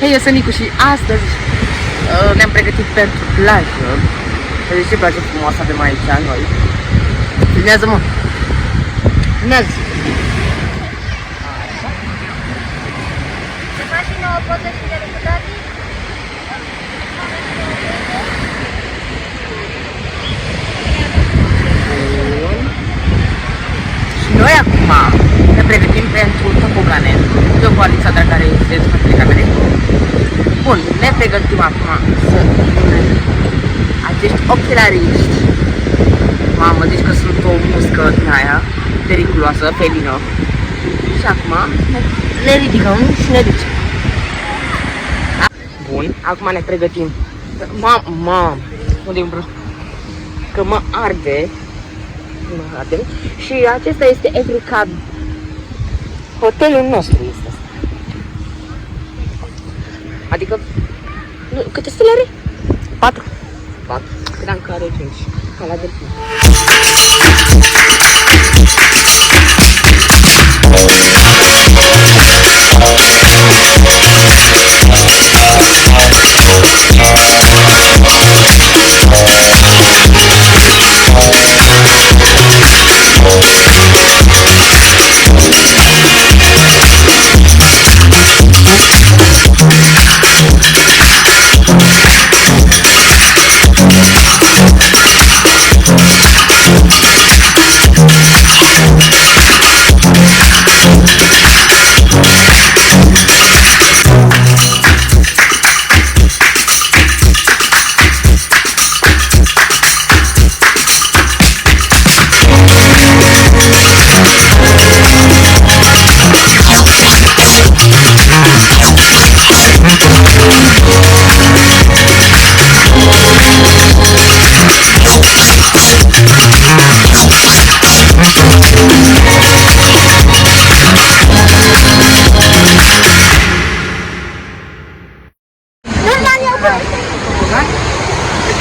Hei, eu sunt Nicu și astăzi ne-am pregătit pentru plajă. Vedeți ce plajă frumoasă avem aici noi. Filmează-mă! Filmează! Se face nouă poză și de lucrări? Și noi acum ne pregătim pentru topoganen. De o coaliță de care este în spatele camerei. Bun, ne pregătim acum să acești ochelariști. Mamă, zici că sunt o muscă din aia periculoasă, felină. Și acum ne ridicăm și ne ducem. Bun, acum ne pregătim. Mamă, unde e umbră? Că mă arde. Și acesta este Evercab. Hotelul nostru este asta. Adică, nu, câte stele are? 4. 4. Credeam că are 5. Ca la delfin.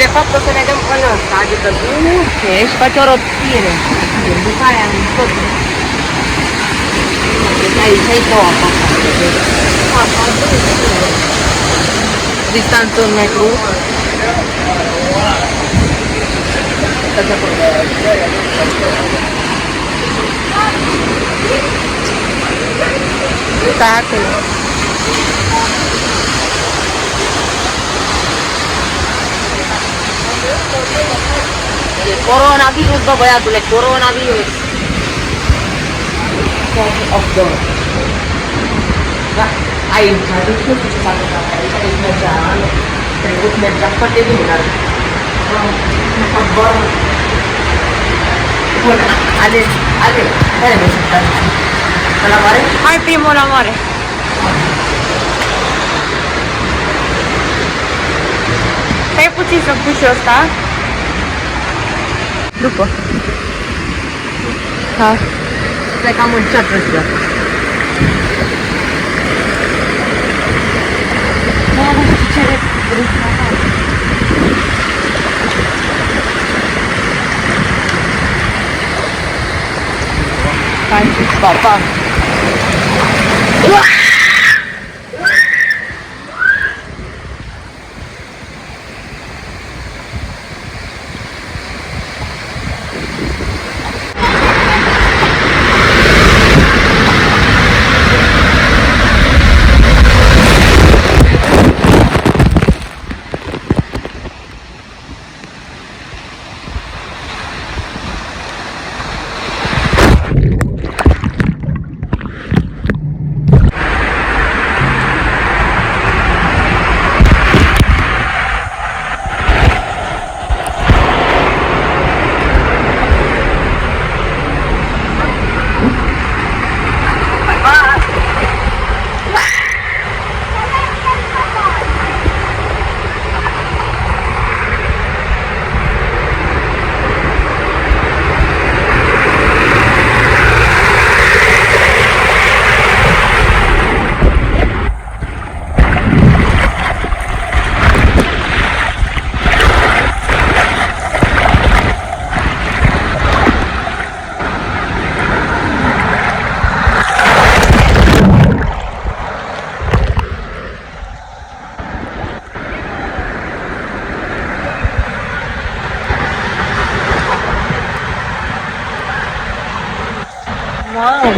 De fapt o să ne dăm în ăsta, adică nu și faci o rotire. După aia în tot. Deci aici două apa. Distanță 1 metru. Stai acolo. E coronavirus, bă, băiatule, coronavirus. Da, aici, deci nu știu ce s-a întâmplat aici, aici mergea, trecut mergea foarte bine, dar bun, ale, care vrei să faci? La mare? Hai primul la mare. Stai puțin să pui și ăsta. După. Ha. Stai că am încercat ăsta. Hai, pa, pa.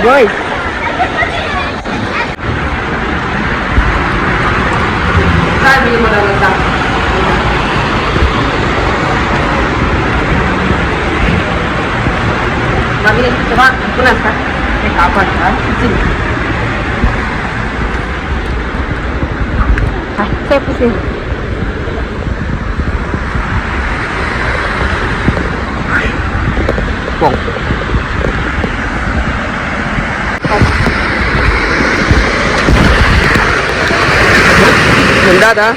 Băi! Hai, bine mă dau ăsta. Mai bine ceva până asta. E ca apă, da? Puțin. Hai, stai puțin. Bun. Da, da.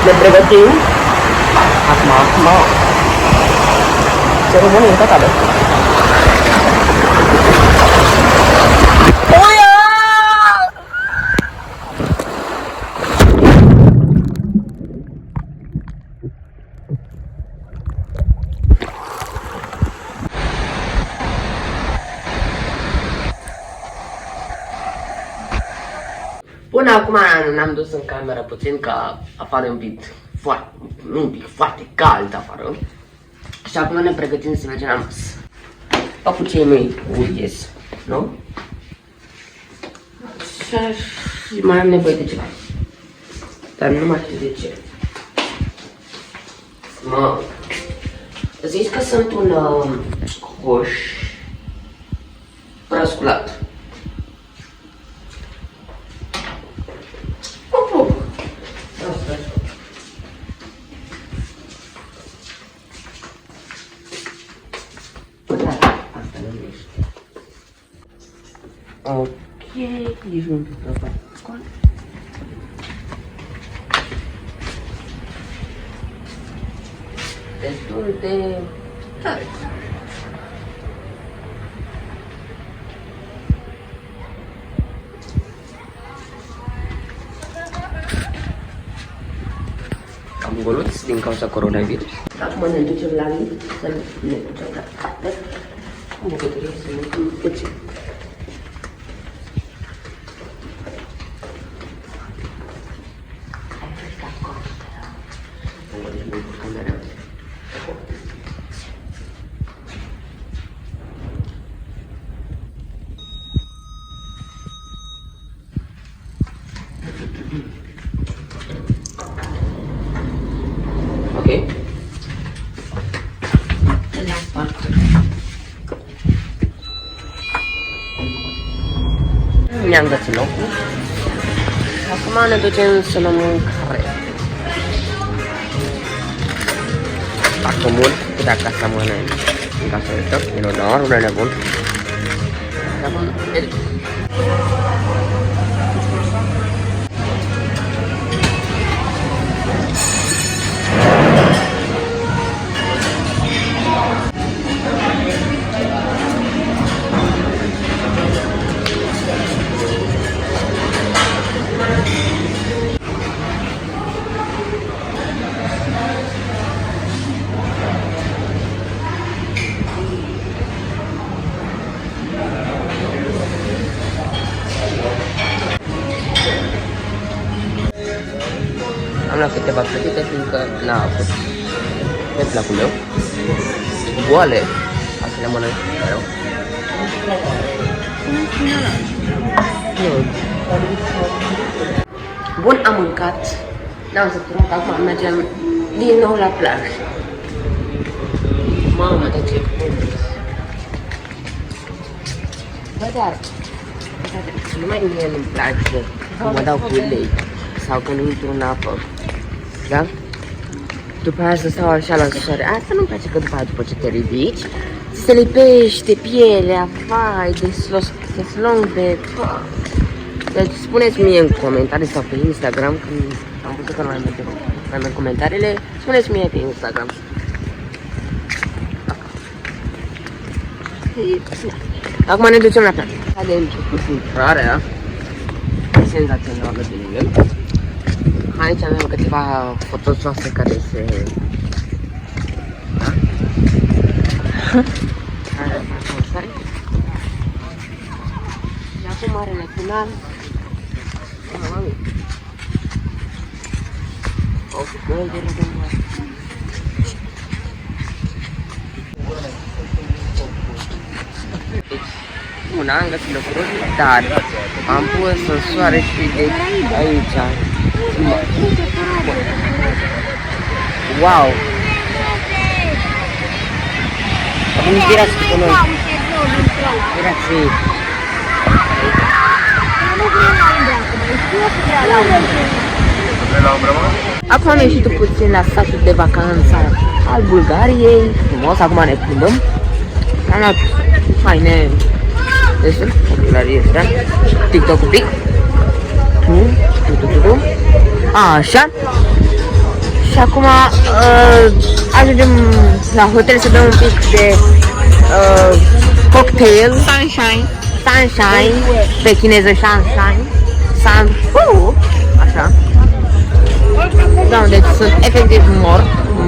Ne pregătim. Acum, ceremonie în totală. Până acum ne-am dus în cameră puțin, ca afară un pic foarte cald afară. Și acum ne pregătim să mergem la masă. Papucii mei ies, nu? Și mai am nevoie de ceva. Dar nu mai știu de ce. Mă zici că sunt un coș răsculat. Ok, ești un pic rău. Scoală. Destul de tare. Am goluți din cauza coronavirus. Acum ne ducem la lift, să ne ducem la cater. În bucătărie să ne ducem puțin. Ok. Ne-am găsit locul. Acum ne ducem să luăm mâncare. Fac mult, cu dacă asta mănânc. Ca să uităm, e normal, un nebun. Am luat câteva credite, fiindcă n-a fost pe placul meu. Goale, asta le mănânc mereu. Bun, am mâncat. N-am săturat, acum mergem din nou la plajă. Mamă, de ce bun! Bă, dar nu mai mie nu-mi place că mă dau cu ulei sau când intru în apă, da? După aia să stau așa la soare. Asta nu-mi place, că după aia, după ce te ridici, se lipește pielea, vai, de slong, de... Deci spuneți mie în comentarii sau pe Instagram, când am văzut că nu mai merg comentariile, spuneți mie pe Instagram. Acum ne ducem la plajă. Hai de început intrarea. senzațională din el. Aici avem câteva fotosoase care se... Da? Și acum marele final. O găldere de mare. Bun, am găsit lucruri, dar am pus în soare și de aici. Wow! Acum inspirați cu noi. Inspirați. Acum am ieșit puțin la satul de vacanță al Bulgariei. Frumos, acum ne plimbăm. Am luat haine destul, ochelari ăștia, TikTok un pic. Așa. Și acum ajungem la hotel să bem un pic de cocktail. Sunshine. Sunshine, pe chineză sunshine. Așa. Da, deci sunt efectiv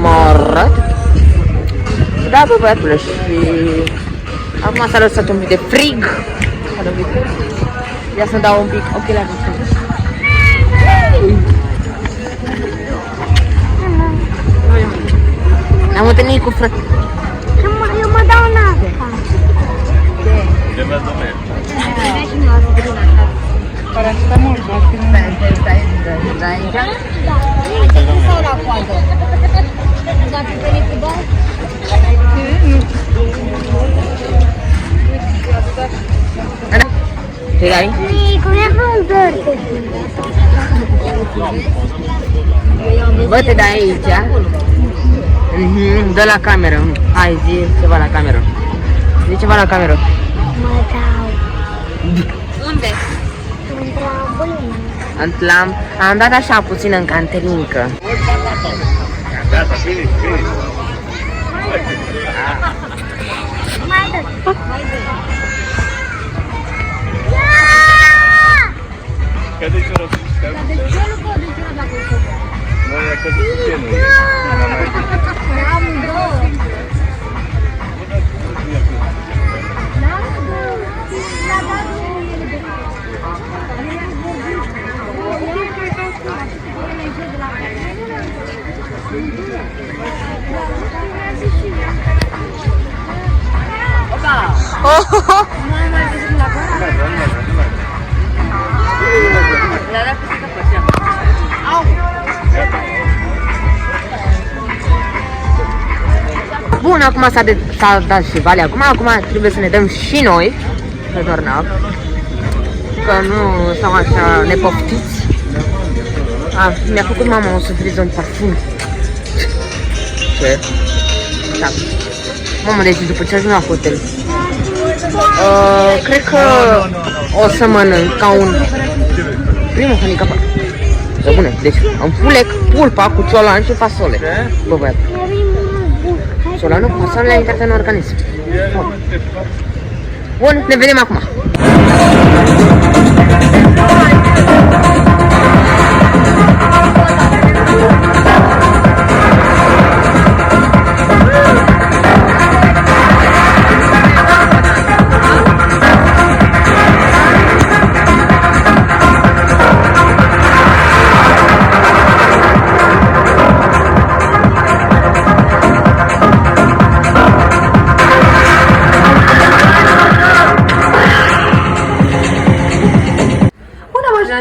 mort. Da, bă, băiatule, și acum s-a lăsat un pic de frig. Ia să dau un pic ochelari. Ne-am întâlnit cu frate. Eu mă dau în apă. De la domnule. Paracetamol, sau la coadă? Dacă veni cu bani? Ce ai? Cum e un dărte? Bă-te de aici. Dă la cameră. Hai, zi ceva la cameră. Zi ceva la cameră. Mă dau. Unde? Într-o Am dat așa puțin în canterincă. Gata, finish. Mai dă. Că de ce o să De ce nu pot de ce dacă o să dă? Noi e că de ce nu e. Am două. N-am două. La două ele de Bun, acum s-a dat și Vale acum trebuie să ne dăm și noi pe dornav, că nu stau așa nepoftiți. Mi-a făcut mama o surpriză în parfum. Ce? Da. Mamă, deci după ce ajung la hotel, cred că o să mănânc ca un primul handicapat. Să bune, deci îmi fulec pulpa cu ciolan și fasole. Bă, băiat. Ciolanul cu fasole a intrat în organism. Bun, ne vedem acum.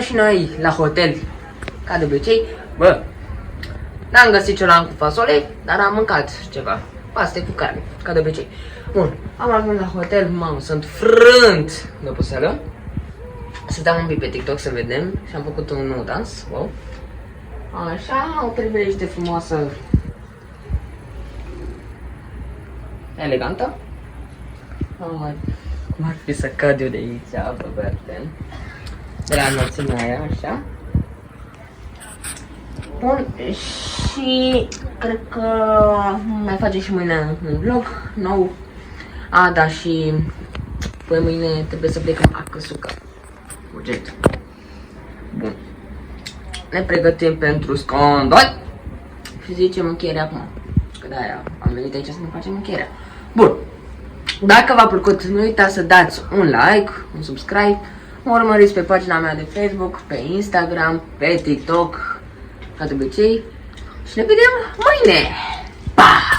Și noi la hotel, ca de obicei, bă, n-am găsit ciolan cu fasole, dar am mâncat ceva, paste cu carne, ca de obicei. Bun, am ajuns la hotel, mamă, sunt frânt de oboseală. Să dau un pic pe TikTok să vedem și am făcut un nou dans, wow. Așa, o priveliște frumoasă, elegantă. Cum ar fi să cad eu de aici, bă, băiatule. De la înălțimea aia, așa. Bun, și cred că mai face și mâine un vlog nou. Da, și păi mâine trebuie să plecăm acasă. Urgent. Bun. Ne pregătim pentru scandal. Și zicem încheiere acum. Că de-aia am venit aici să ne facem încheierea. Bun. Dacă v-a plăcut, nu uitați să dați un like, un subscribe. Mă urmăriți pe pagina mea de Facebook, pe Instagram, pe TikTok, ca de obicei. Și ne vedem mâine. Pa!